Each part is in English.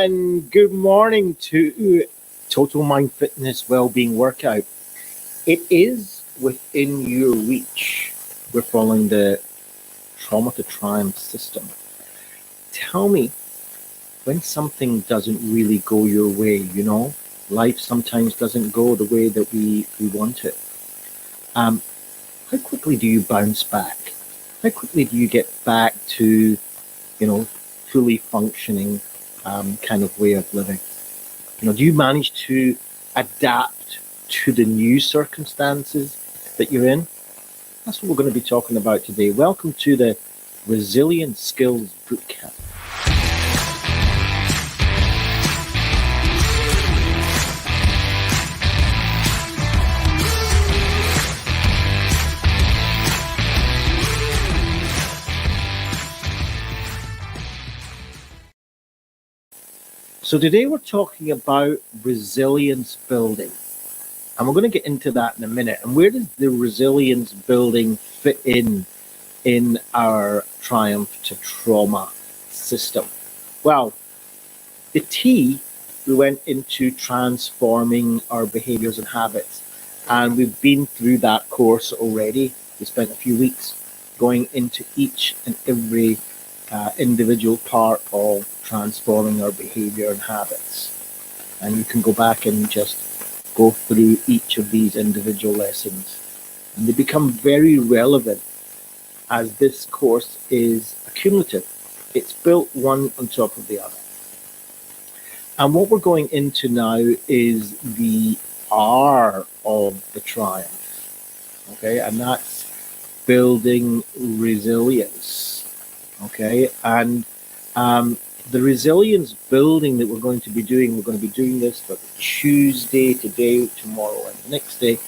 and good morning to Total Mind Fitness Wellbeing Workout. It is within your reach. We're following the Trauma to Triumph system. Tell me, when something doesn't really go your way, life sometimes doesn't go the way that we want it. How quickly do you bounce back? How quickly do you get back to, fully functioning kind of way of living? Do you manage to adapt to the new circumstances that you're in? That's what we're going to be talking about today. Welcome to the Resilience Skills Bootcamp. So today we're talking about resilience building, and we're going to get into that in a minute. And where does the resilience building fit in our Triumph to Trauma system? Well, the T, we went into transforming our behaviors and habits, and we've been through that course already. We spent a few weeks going into each and every individual part of transforming our behavior and habits. And you can go back and just go through each of these individual lessons. And they become very relevant as this course is accumulative. It's built one on top of the other. And what we're going into now is the R of the Triumph. Okay, and that's building resilience. Okay, and the resilience building that we're going to be doing this for Tuesday, today, tomorrow, and the next day.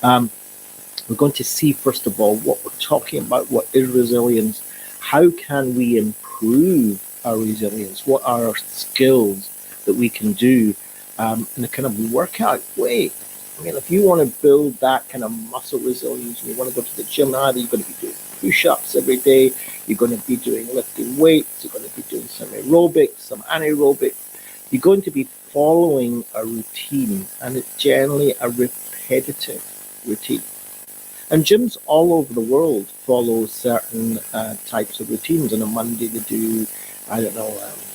We're going to see, first of all, what we're talking about. What is resilience? How can we improve our resilience? What are our skills that we can do in a kind of workout way? I mean, if you want to build that kind of muscle resilience, and you want to go to the gym, either you're going to be doing push-ups every day, you're going to be doing lifting weights, you're going to be doing some aerobics, some anaerobics. You're going to be following a routine, and it's generally a repetitive routine. And gyms all over the world follow certain types of routines. On a Monday they do,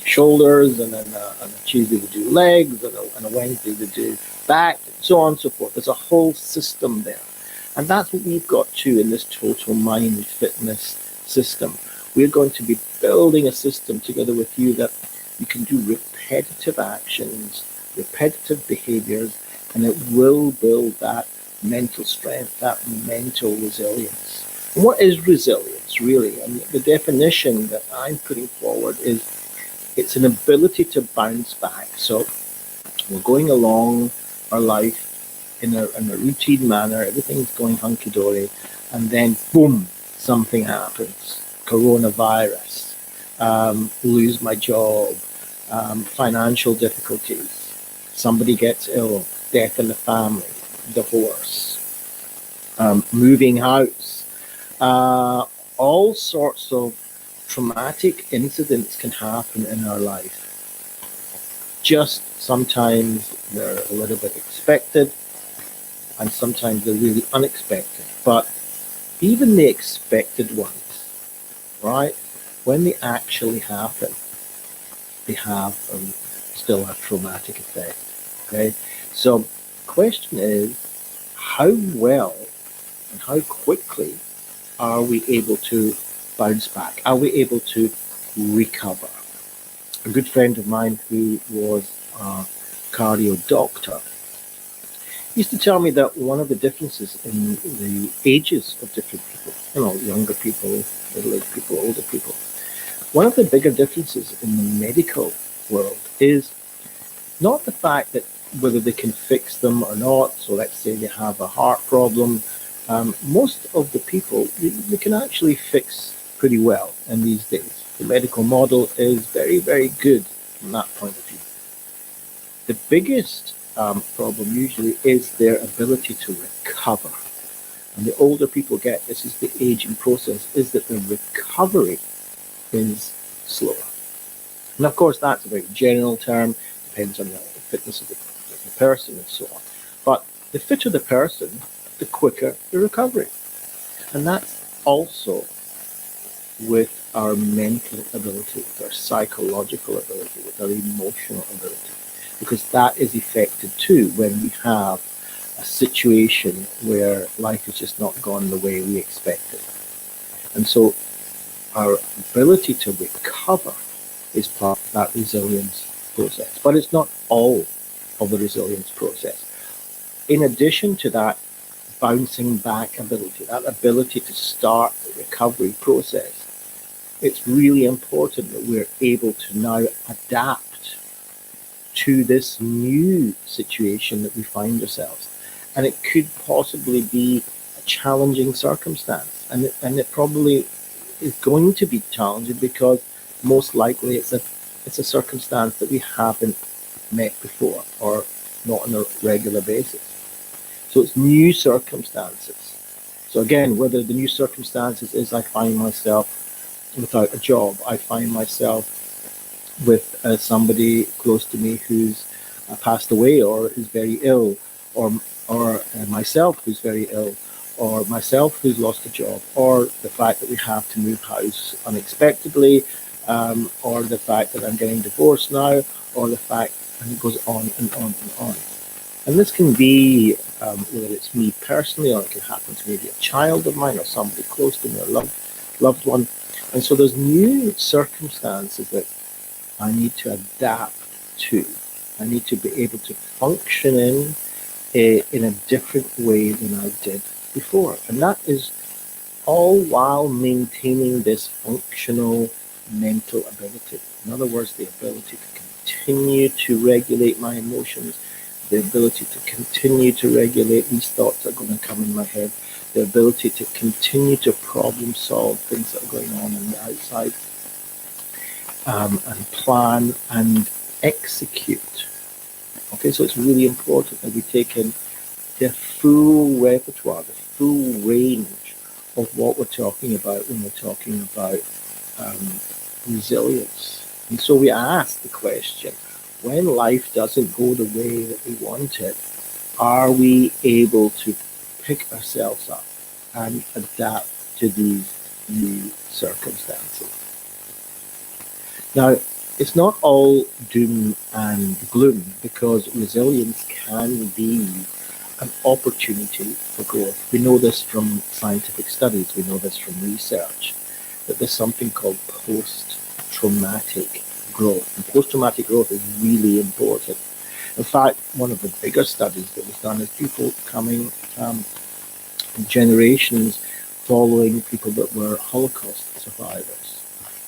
shoulders, and then on a Tuesday they do legs, and on a Wednesday they do back, and so on and so forth. There's a whole system there. And that's what we've got to in this Total Mind Fitness system. We're going to be building a system together with you that you can do repetitive actions, repetitive behaviors, and it will build that mental strength, that mental resilience. And what is resilience, really? I mean, the definition that I'm putting forward is it's an ability to bounce back. So we're going along our life in a routine manner, everything's going hunky-dory, and then boom, something happens. Coronavirus, lose my job, financial difficulties, somebody gets ill, death in the family, divorce, moving house, all sorts of traumatic incidents can happen in our life. Just sometimes they're a little bit expected, and sometimes they're really unexpected. But even the expected ones, right, when they actually happen, they have still a traumatic effect. Okay, so the question is, how well and how quickly are we able to bounce back? Are we able to recover? A good friend of mine who was a cardio doctor used to tell me that one of the differences in the ages of different people, younger people, middle-aged people, older people, one of the bigger differences in the medical world is not the fact that whether they can fix them or not. So let's say they have a heart problem. Most of the people, they can actually fix pretty well in these days. The medical model is very, very good from that point of view. The biggest problem usually is their ability to recover. And the older people get, this is the aging process, is that the recovery is slower. And of course, that's a very general term, depends on the fitness of the person and so on. But the fitter the person, the quicker the recovery. And that's also with our mental ability, with our psychological ability, with our emotional ability, because that is affected too when we have a situation where life has just not gone the way we expected. And so our ability to recover is part of that resilience process. But it's not all of the resilience process. In addition to that bouncing back ability, that ability to start the recovery process, it's really important that we're able to now adapt to this new situation that we find ourselves. And it could possibly be a challenging circumstance. And it probably is going to be challenging because most likely it's a circumstance that we haven't met before or not on a regular basis. So it's new circumstances. So again, whether the new circumstances is I find myself without a job, I find myself with somebody close to me who's passed away or is very ill, or myself who's very ill, or myself who's lost a job, or the fact that we have to move house unexpectedly, or the fact that I'm getting divorced now, or the fact, and it goes on and on and on. And this can be whether it's me personally, or it can happen to maybe a child of mine, or somebody close to me, or loved one. And so there's new circumstances that I need to adapt to. I need to be able to function in a different way than I did before. And that is all while maintaining this functional mental ability. In other words, the ability to continue to regulate my emotions, the ability to continue to regulate these thoughts that are going to come in my head, the ability to continue to problem solve things that are going on the outside, and plan and execute. Okay, so it's really important that we take in the full repertoire, the full range of what we're talking about when we're talking about resilience. And so we ask the question, when life doesn't go the way that we want it, are we able to pick ourselves up and adapt to these new circumstances? Now, it's not all doom and gloom, because resilience can be an opportunity for growth. We know this from scientific studies, we know this from research, that there's something called post-traumatic growth. And post-traumatic growth is really important. In fact, one of the bigger studies that was done is people coming generations following people that were Holocaust survivors.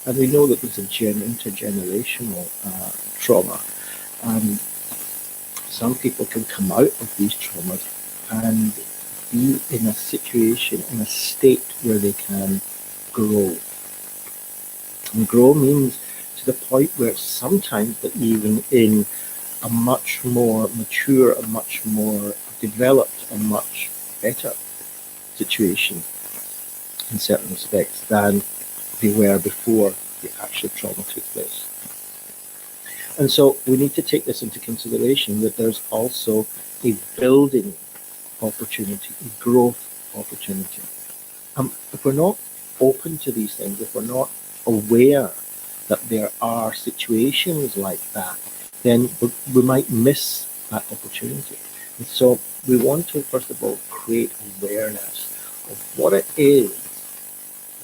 And we know that there's a intergenerational trauma. And some people can come out of these traumas and be in a situation, in a state where they can grow. And grow means to the point where sometimes they're even in a much more mature, a much more developed, a much better situation in certain respects than they were before the actual trauma took place. And so we need to take this into consideration, that there's also a building opportunity, a growth opportunity. If we're not open to these things, if we're not aware that there are situations like that, then we might miss that opportunity. And so we want to, first of all, create awareness of what it is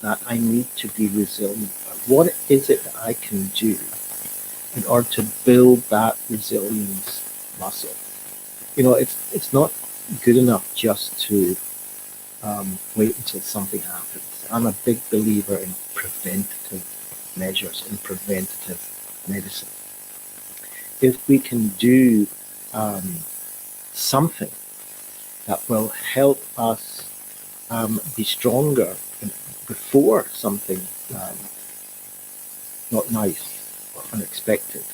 that I need to be resilient about. What is it that I can do in order to build that resilience muscle? You know, it's not good enough just to wait until something happens. I'm a big believer in preventative measures, in preventative medicine. If we can do something that will help us be stronger before something not nice or unexpected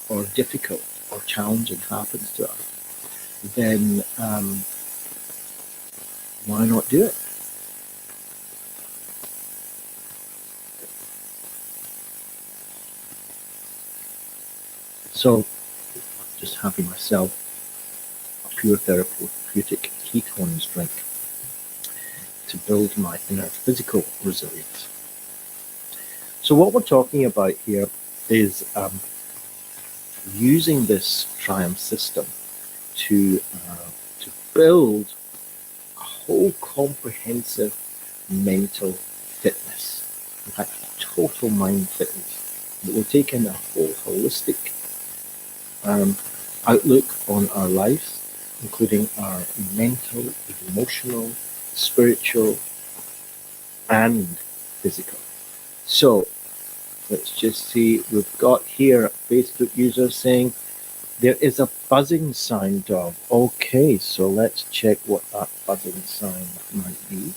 or difficult or challenging happens to us, then why not do it? So just having myself a pure therapeutic ketones drink to build my inner physical resilience. So what we're talking about here is using this T.R.I.U.M.P system to build a whole comprehensive mental fitness, in fact, total mind fitness that will take in a whole holistic outlook on our lives, including our mental, emotional, spiritual, and physical. So let's just see, we've got here a Facebook user saying, there is a buzzing sound, Dov. Okay, so let's check what that buzzing sound might be.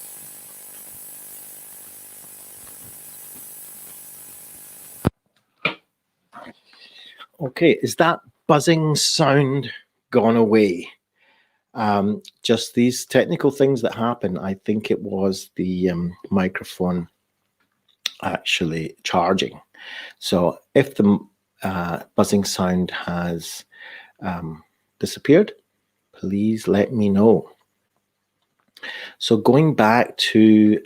Okay, is that buzzing sound gone away? Just these technical things that happen. I think it was the microphone actually charging. So if the buzzing sound has disappeared, please let me know. So going back to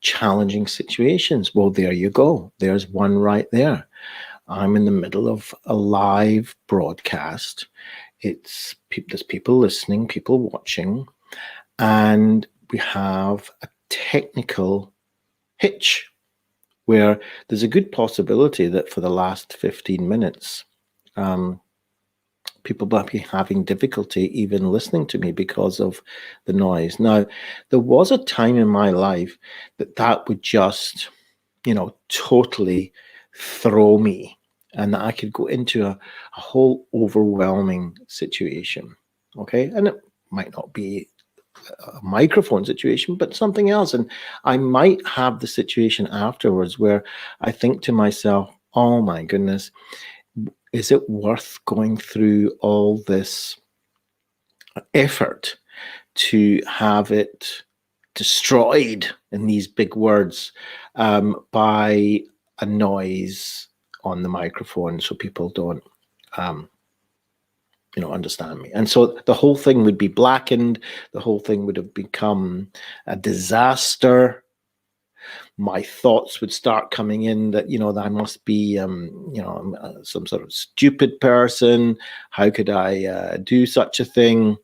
challenging situations, well, there you go. There's one right there. I'm in the middle of a live broadcast. There's people listening, people watching, and we have a technical hitch where there's a good possibility that for the last 15 minutes, people might be having difficulty even listening to me because of the noise. Now, there was a time in my life that would just, totally throw me, and that I could go into a whole overwhelming situation. Okay. And it might not be a microphone situation, but something else. And I might have the situation afterwards where I think to myself, oh my goodness, is it worth going through all this effort to have it destroyed, in these big words, by a noise on the microphone so people don't understand me? And so the whole thing would be blackened. The whole thing would have become a disaster. My thoughts would start coming in that, that I must be, I'm some sort of stupid person. How could I do such a thing?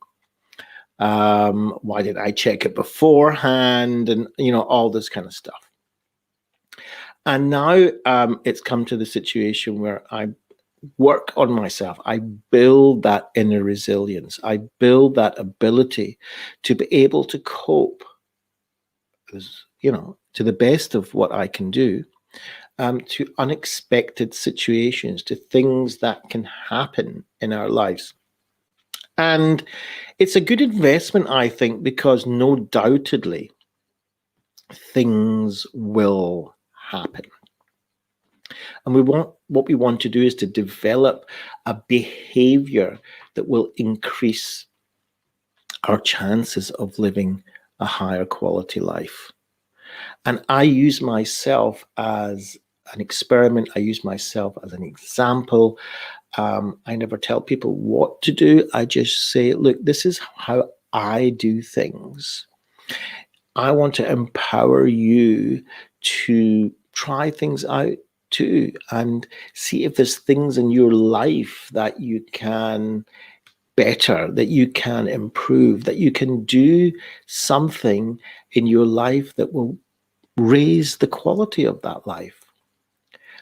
Why didn't I check it beforehand? And, all this kind of stuff. And now it's come to the situation where I work on myself. I build that inner resilience. I build that ability to be able to cope, to the best of what I can do, to unexpected situations, to things that can happen in our lives. And it's a good investment, I think, because no doubtedly things will happen. And what we want to do is to develop a behavior that will increase our chances of living a higher quality life. And I use myself as an experiment. I use myself as an example. I never tell people what to do. I just say, look, this is how I do things. I want to empower you to try things out too and see if there's things in your life that you can better, that you can improve, that you can do something in your life that will raise the quality of that life.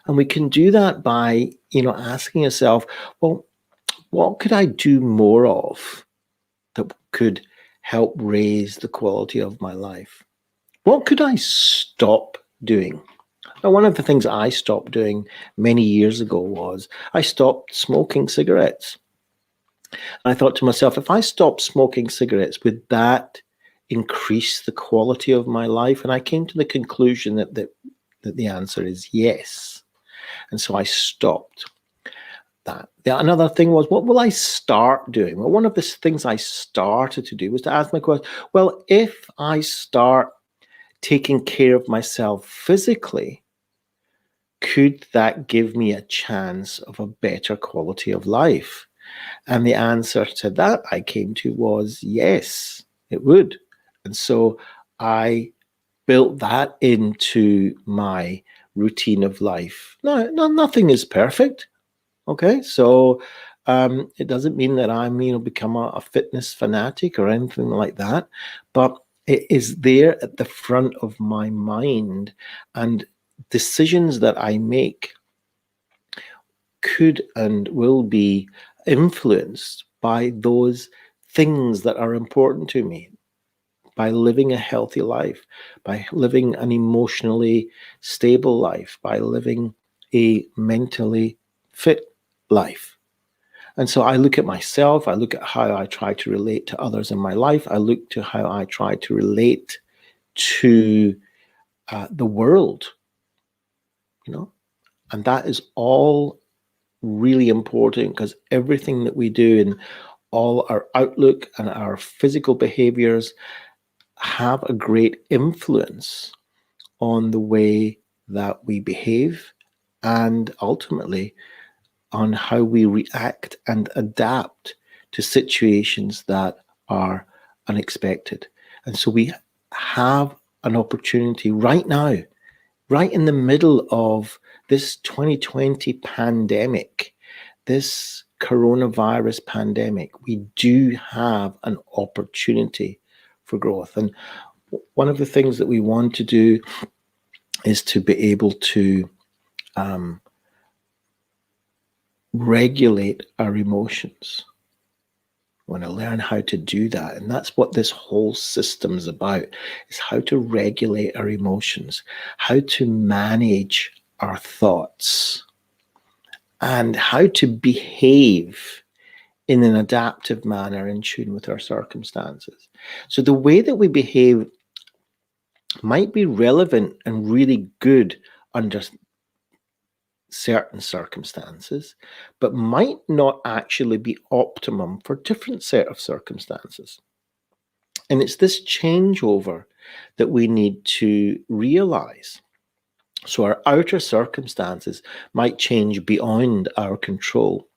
And we can do that by, asking yourself, well, what could I do more of that could help raise the quality of my life? What could I stop doing? Now, one of the things I stopped doing many years ago was I stopped smoking cigarettes. And I thought to myself, if I stop smoking cigarettes, would that increase the quality of my life? And I came to the conclusion that the answer is yes. And so I stopped that. Another thing was, what will I start doing? Well, one of the things I started to do was to ask my question, well, if I start taking care of myself physically, could that give me a chance of a better quality of life? And the answer to that I came to was yes, it would. And so I built that into my routine of life. No, nothing is perfect. Okay, so it doesn't mean that I'm, become a fitness fanatic or anything like that, but it is there at the front of my mind, and decisions that I make could and will be influenced by those things that are important to me, by living a healthy life, by living an emotionally stable life, by living a mentally fit life. And so I look at myself, I look at how I try to relate to others in my life, I look to how I try to relate to the world, and that is all really important, because everything that we do and all our outlook and our physical behaviors have a great influence on the way that we behave, and ultimately on how we react and adapt to situations that are unexpected. And so we have an opportunity right now, right in the middle of this 2020 pandemic, this coronavirus pandemic, we do have an opportunity for growth. And one of the things that we want to do is to be able to regulate our emotions. We want to learn how to do that. And that's what this whole system is about, is how to regulate our emotions, how to manage our thoughts, and how to behave in an adaptive manner in tune with our circumstances. So the way that we behave might be relevant and really good under certain circumstances, but might not actually be optimum for different set of circumstances. And it's this changeover that we need to realize. So our outer circumstances might change beyond our control.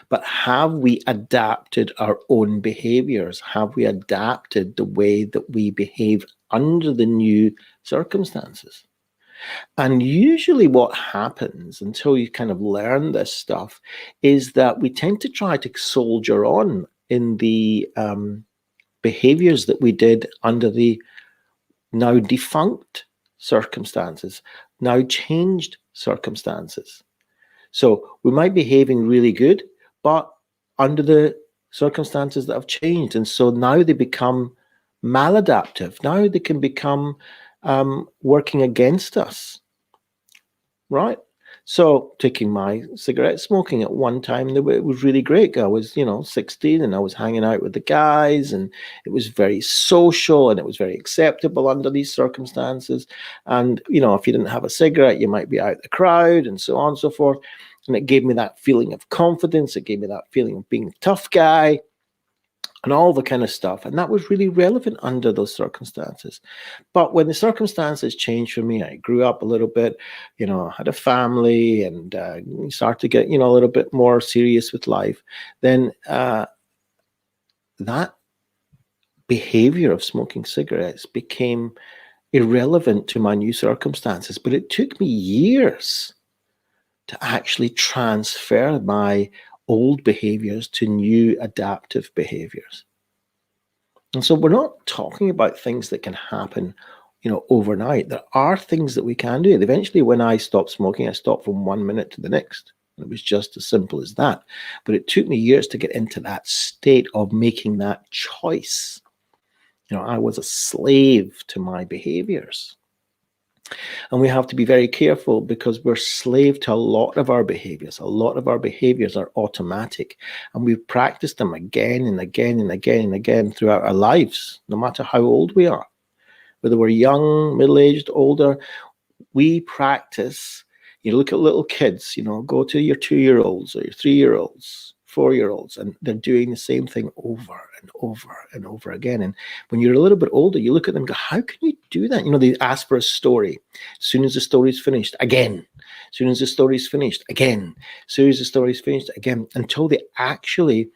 But have we adapted our own behaviors? Have we adapted the way that we behave under the new circumstances? And usually, what happens until you kind of learn this stuff is that we tend to try to soldier on in the behaviors that we did under the now defunct circumstances, now changed circumstances. So we might be behaving really good, but under the circumstances that have changed. And so now they become maladaptive. Now they can become working against us, right? So taking my cigarette smoking at one time, it was really great. I was, 16, and I was hanging out with the guys, and it was very social, and it was very acceptable under these circumstances. And, if you didn't have a cigarette, you might be out the crowd, and so on and so forth. And it gave me that feeling of confidence. It gave me that feeling of being a tough guy and all the kind of stuff. And that was really relevant under those circumstances. But when the circumstances changed for me, I grew up a little bit, I had a family, and started to get, a little bit more serious with life, then that behavior of smoking cigarettes became irrelevant to my new circumstances. But it took me years to actually transfer my old behaviors to new adaptive behaviors. And so we're not talking about things that can happen, overnight. There are things that we can do. And eventually, when I stopped smoking, I stopped from 1 minute to the next. It was just as simple as that. But it took me years to get into that state of making that choice. I was a slave to my behaviors. And we have to be very careful, because we're slave to a lot of our behaviors. A lot of our behaviors are automatic, and we've practiced them again and again and again and again throughout our lives, no matter how old we are. Whether we're young, middle-aged, older, we practice. You look at little kids, go to your 2-year-olds or your 3-year-olds, 4-year-olds, and they're doing the same thing over and over and over again. And when you're a little bit older, you look at them and go, how can you do that? They ask for a story. As soon as the story's finished, again. As soon as the story's finished, again. As soon as the story's finished, again, until they actually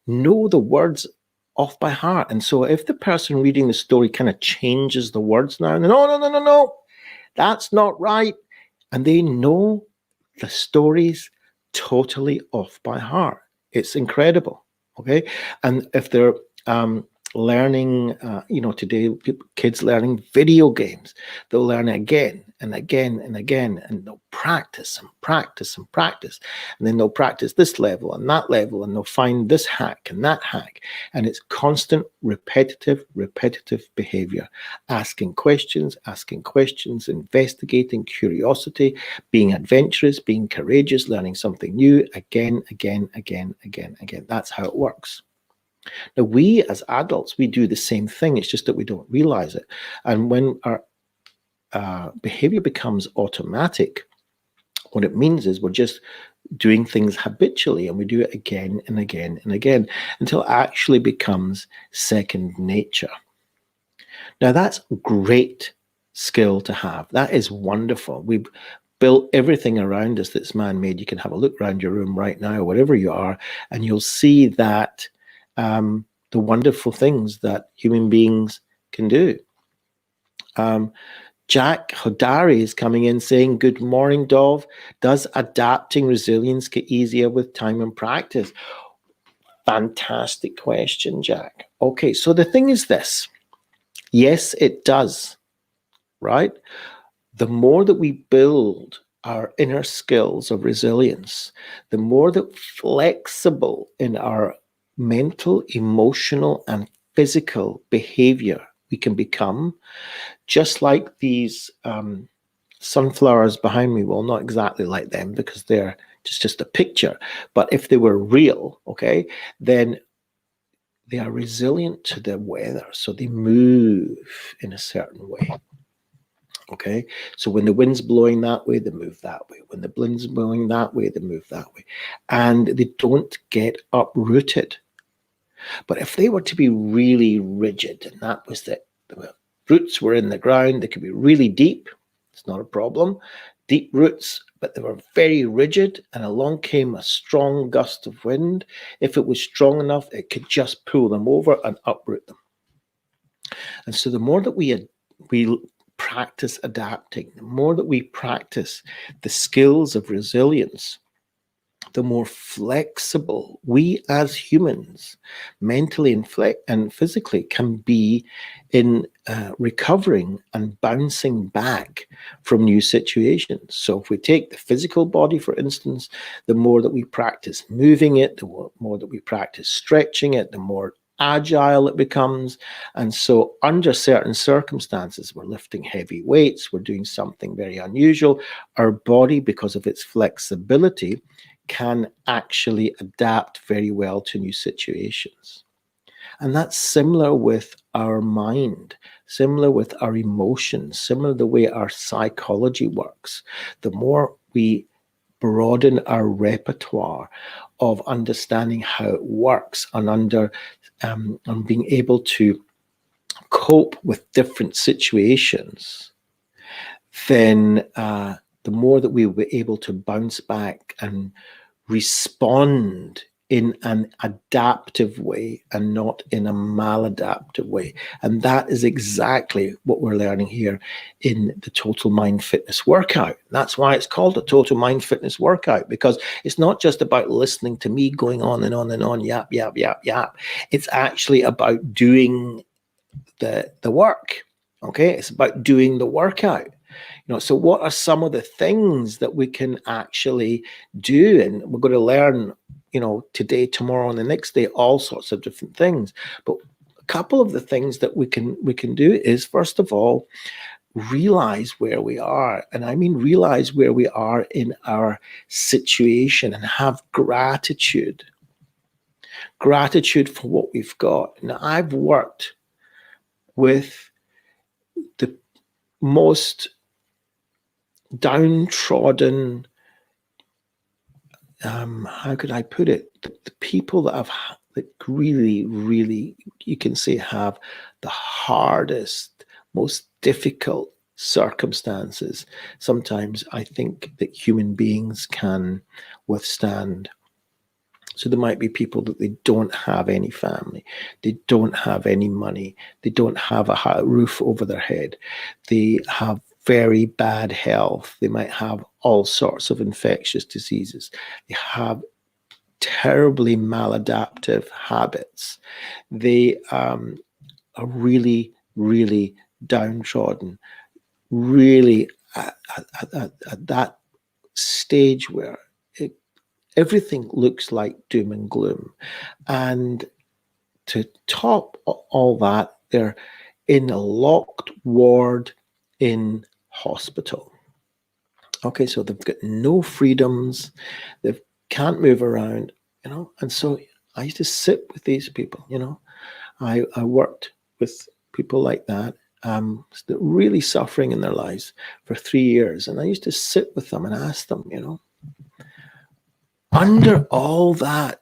know the words off by heart. And so if the person reading the story kind of changes the words now, and then, no, that's not right. And they know the story's totally off by heart. It's incredible. Okay. And if they're learning, today kids learning video games, they'll learn it again and again and again, and they'll practice and practice and practice, and then they'll practice this level and that level, and they'll find this hack and that hack, and it's constant repetitive behavior, asking questions, investigating, curiosity, being adventurous, being courageous, learning something new again. That's how it works. Now, we as adults, we do the same thing. It's just that we don't realize it. And when our behavior becomes automatic, what it means is we're just doing things habitually, and we do it again and again and again until it actually becomes second nature. Now, that's a great skill to have. That is wonderful. We've built everything around us that's man-made. You can have a look around your room right now, wherever you are, and you'll see that the wonderful things that human beings can do. Jack Hodari is coming in saying, good morning, Dov. Does adapting resilience get easier with time and practice? Fantastic question, Jack. Okay, so the thing is this. Yes, it does, right? The more that we build our inner skills of resilience, the more that flexible in our mental, emotional, and physical behavior we can become, just like these sunflowers behind me. Well, not exactly like them because they're just a picture, but if they were real, okay, then they are resilient to the weather, so they move in a certain way. Okay, so when the wind's blowing that way, they move that way. When the wind's blowing that way, they move that way. And they don't get uprooted. But if they were to be really rigid, and that was the roots were in the ground, they could be really deep. It's not a problem. Deep roots, but they were very rigid, and along came a strong gust of wind. If it was strong enough, it could just pull them over and uproot them. And so the more that we practice adapting, the more that we practice the skills of resilience, the more flexible we as humans, mentally and physically, can be in recovering and bouncing back from new situations. So if we take the physical body, for instance, the more that we practice moving it, the more that we practice stretching it, the more agile it becomes. And so under certain circumstances, we're lifting heavy weights, we're doing something very unusual, our body, because of its flexibility, can actually adapt very well to new situations. And that's similar with our mind, similar with our emotions, similar the way our psychology works. The more we broaden our repertoire of understanding how it works and being able to cope with different situations, then the more that we were able to bounce back and respond in an adaptive way and not in a maladaptive way. And that is exactly what we're learning here in the Total Mind Fitness Workout. That's why it's called a Total Mind Fitness Workout, because it's not just about listening to me going on and on and on, yap, yap, yap, yap. It's actually about doing the work. Okay, it's about doing the workout. So what are some of the things that we can actually do? And we're going to learn, today, tomorrow, and the next day, all sorts of different things. But a couple of the things that we can do is, first of all, realize where we are. And I mean, realize where we are in our situation and have gratitude. Gratitude for what we've got. Now, I've worked with the most downtrodden how could I put it? The people that that really, really, you can say, have the hardest, most difficult circumstances, sometimes I think that human beings can withstand. So there might be people that they don't have any family, they don't have any money, they don't have a roof over their head, they have very bad health, they might have all sorts of infectious diseases, they have terribly maladaptive habits, they are really, really downtrodden, really at that stage where everything looks like doom and gloom. And to top all that, they're in a locked ward in hospital. Okay, so they've got no freedoms, they can't move around, and so I used to sit with these people, I worked with people like that, really suffering in their lives for 3 years, and I used to sit with them and ask them, under all that,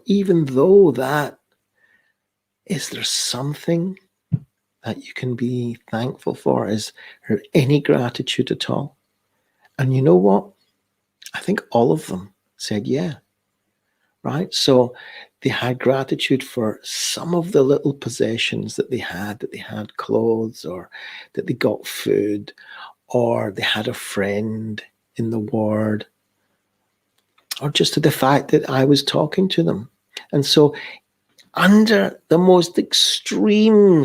even though that, is there something that you can be thankful for? Is there any gratitude at all? And you know what? I think all of them said, yeah, right? So they had gratitude for some of the little possessions that they had clothes, or that they got food, or they had a friend in the ward, or just to the fact that I was talking to them. And so under the most extreme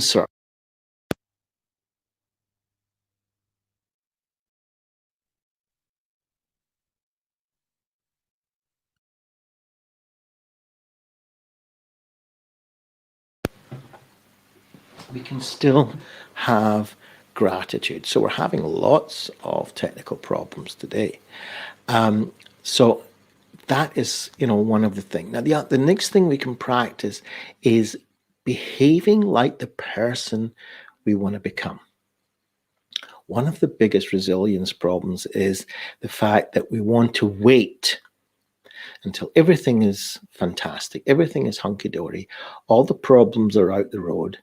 we can still have gratitude. So we're having lots of technical problems today. So that is, one of the things. Now, the next thing we can practice is behaving like the person we want to become. One of the biggest resilience problems is the fact that we want to wait until everything is fantastic, everything is hunky-dory, all the problems are out the road.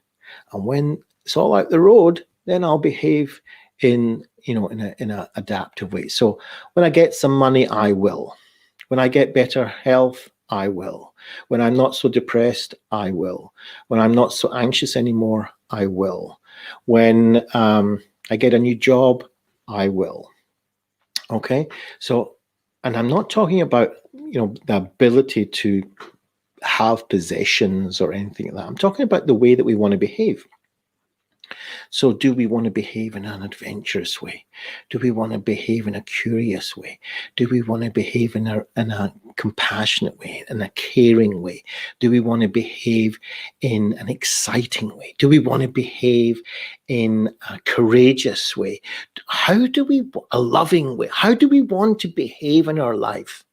And when it's all out the road, then I'll behave in a adaptive way. So when I get some money, I will. When I get better health, I will. When I'm not so depressed, I will. When I'm not so anxious anymore, I will. When I get a new job, I will. Okay, so, and I'm not talking about the ability to have possessions or anything like that. I'm talking about the way that we want to behave. So do we want to behave in an adventurous way? Do we want to behave in a curious way? Do we want to behave in a compassionate way, in a caring way? Do we want to behave in an exciting way? Do we want to behave in a courageous way? A loving way? How do we want to behave in our life?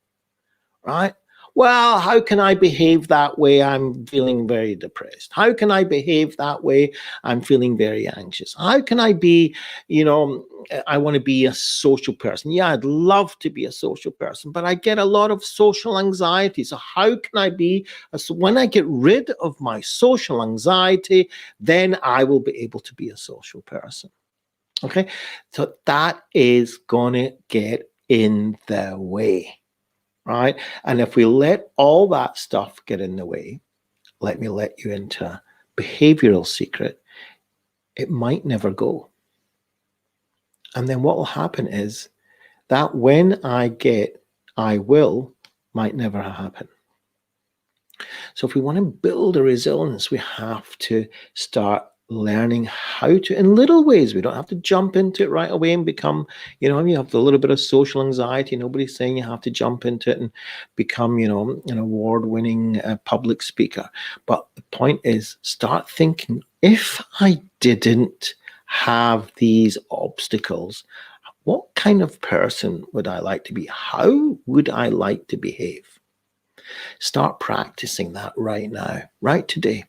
Right? Well, how can I behave that way? I'm feeling very depressed. How can I behave that way? I'm feeling very anxious. How can I be, I want to be a social person. Yeah, I'd love to be a social person, but I get a lot of social anxiety. So how can I be, when I get rid of my social anxiety, then I will be able to be a social person. Okay, so that is going to get in the way. Right? And if we let all that stuff get in the way, let me let you into a behavioral secret, it might never go. And then what will happen is that when I will might never happen. So if we want to build a resilience, we have to start learning how to, in little ways. We don't have to jump into it right away and become, you have a little bit of social anxiety. Nobody's saying you have to jump into it and become, an award-winning public speaker. But the point is, start thinking, if I didn't have these obstacles, what kind of person would I like to be? How would I like to behave? Start practicing that right now, right today.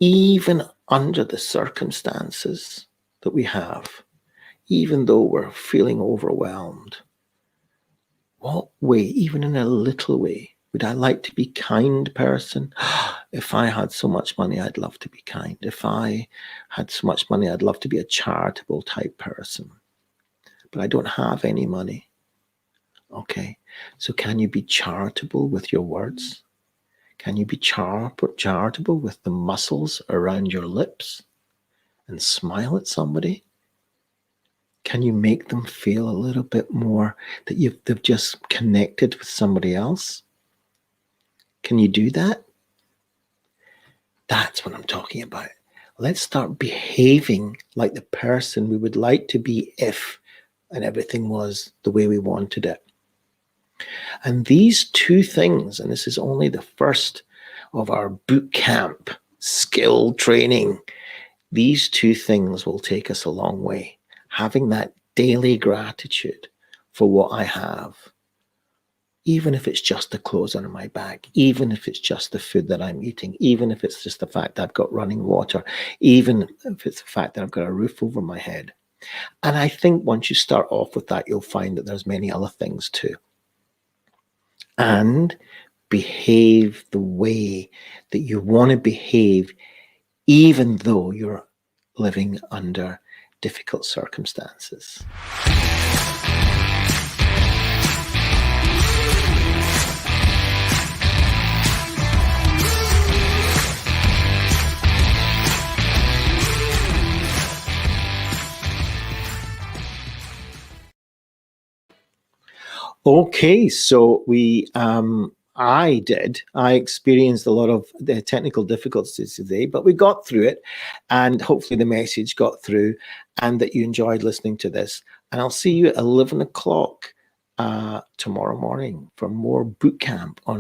Even under the circumstances that we have, even though we're feeling overwhelmed, What way, even in a little way, would I like to be a kind person? If I had so much money, I'd love to be kind. If I had so much money, I'd love to be a charitable type person. But I don't have any money. Okay, so can you be charitable with your words? Can you be charitable with the muscles around your lips and smile at somebody? Can you make them feel a little bit more that they've just connected with somebody else? Can you do that? That's what I'm talking about. Let's start behaving like the person we would like to be if and everything was the way we wanted it. And these two things, and this is only the first of our boot camp skill training, these two things will take us a long way. Having that daily gratitude for what I have, even if it's just the clothes on my back, even if it's just the food that I'm eating, even if it's just the fact that I've got running water, even if it's the fact that I've got a roof over my head. And I think once you start off with that, you'll find that there's many other things too. And behave the way that you want to behave, even though you're living under difficult circumstances. Okay, so I experienced a lot of the technical difficulties today, but we got through it, and hopefully the message got through and that you enjoyed listening to this. And I'll see you at 11 o'clock tomorrow morning for more boot camp on